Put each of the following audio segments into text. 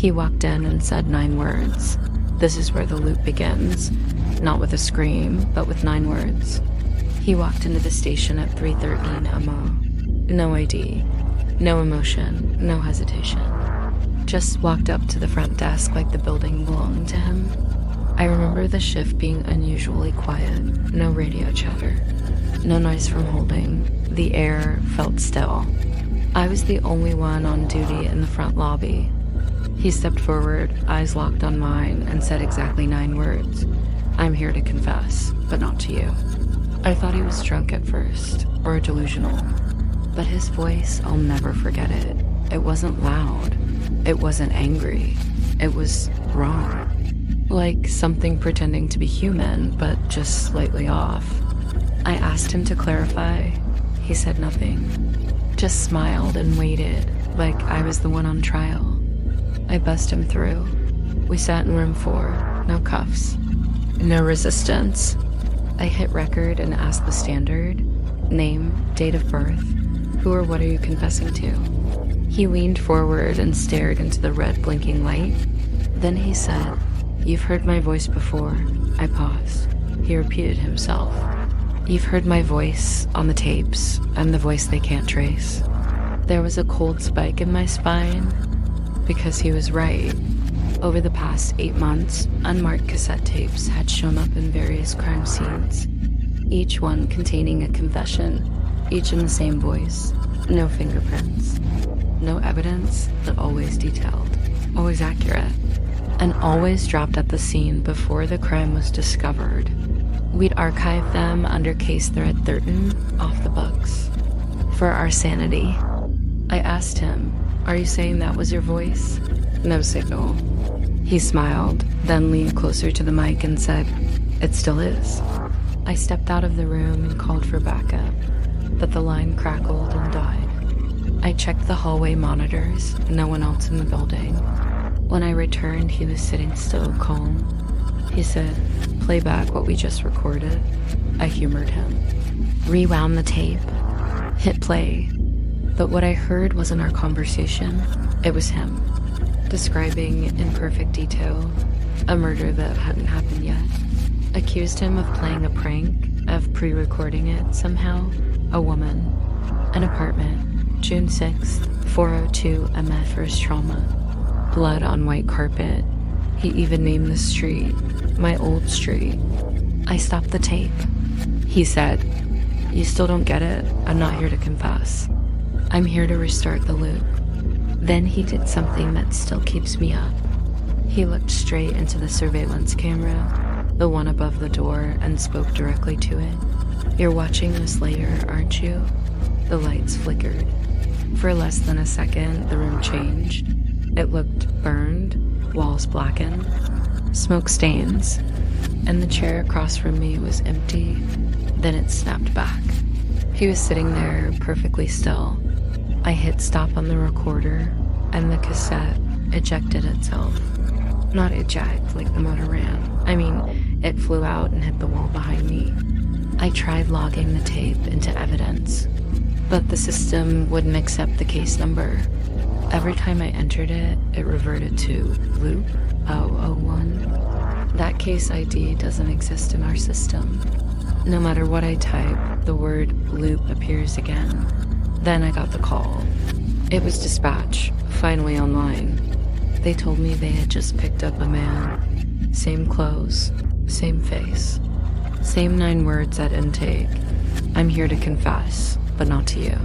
He walked in and said 9 words. This is where the loop begins. Not with a scream, but with 9 words. He walked into the station at 3:13 m.o. No ID, no emotion, no hesitation. Just walked up to the front desk like the building belonged to him. I remember the shift being unusually quiet. No radio chatter. No noise from holding. The air felt still. I was the only one on duty in the front lobby. He stepped forward, eyes locked on mine, and said exactly 9 words. I'm here to confess, but not to you. I thought he was drunk at first, or delusional. But his voice, I'll never forget it. It wasn't loud. It wasn't angry. It was wrong. Like something pretending to be human, but just slightly off. I asked him to clarify. He said nothing. Just smiled and waited, like I was the one on trial. I bussed him through. We sat in room 4, no cuffs, no resistance. I hit record and asked the standard, name, date of birth, who or what are you confessing to? He leaned forward and stared into the red blinking light. Then he said, you've heard my voice before. I paused. He repeated himself. You've heard my voice on the tapes. I'm the voice they can't trace. There was a cold spike in my spine because he was right. Over the past 8 months, unmarked cassette tapes had shown up in various crime scenes, each one containing a confession, each in the same voice. No fingerprints, no evidence, but always detailed, always accurate, and always dropped at the scene before the crime was discovered. We'd archive them under case thread 13 off the books. For our sanity. I asked him, are you saying that was your voice? No signal. He smiled, then leaned closer to the mic and said, it still is. I stepped out of the room and called for backup, but the line crackled and died. I checked the hallway monitors, no one else in the building. When I returned, he was sitting still, calm. He said, play back what we just recorded. I humored him. Rewound the tape. Hit play. But what I heard wasn't our conversation. It was him, describing in perfect detail a murder that hadn't happened yet. Accused him of playing a prank, of pre-recording it somehow. A woman. An apartment. June 6th, 402 MF First Trauma. Blood on white carpet. He even named the street. My old street. I stopped the tape. He said, you still don't get it? I'm not here to confess. I'm here to restart the loop. Then he did something that still keeps me up. He looked straight into the surveillance camera, the one above the door, and spoke directly to it. You're watching this later, aren't you? The lights flickered. For less than a second, the room changed. It looked burned, walls blackened, smoke stains, and the chair across from me was empty. Then it snapped back. He was sitting there, perfectly still. I hit stop on the recorder, and the cassette ejected itself. Not eject, like the motor ran. I mean, it flew out and hit the wall behind me. I tried logging the tape into evidence, but the system wouldn't accept the case number. Every time I entered it, it reverted to loop 001. That case ID doesn't exist in our system. No matter what I type, the word loop appears again. Then I got the call. It was dispatch, finally online. They told me they had just picked up a man. Same clothes, same face, same 9 words at intake. I'm here to confess, but not to you.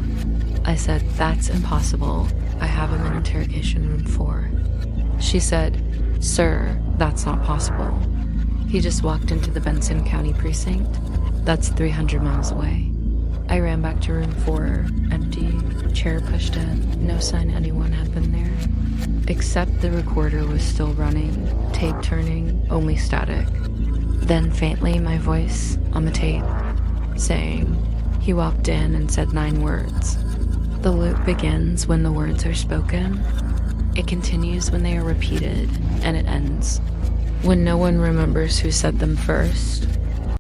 I said, that's impossible. I have him in interrogation room 4. She said, sir, that's not possible. He just walked into the Benson County precinct. That's 300 miles away. I ran back to room 4, empty, chair pushed in, no sign anyone had been there. Except the recorder was still running, tape turning, only static. Then faintly my voice on the tape, saying, he walked in and said 9 words. The loop begins when the words are spoken. It continues when they are repeated, and it ends when no one remembers who said them first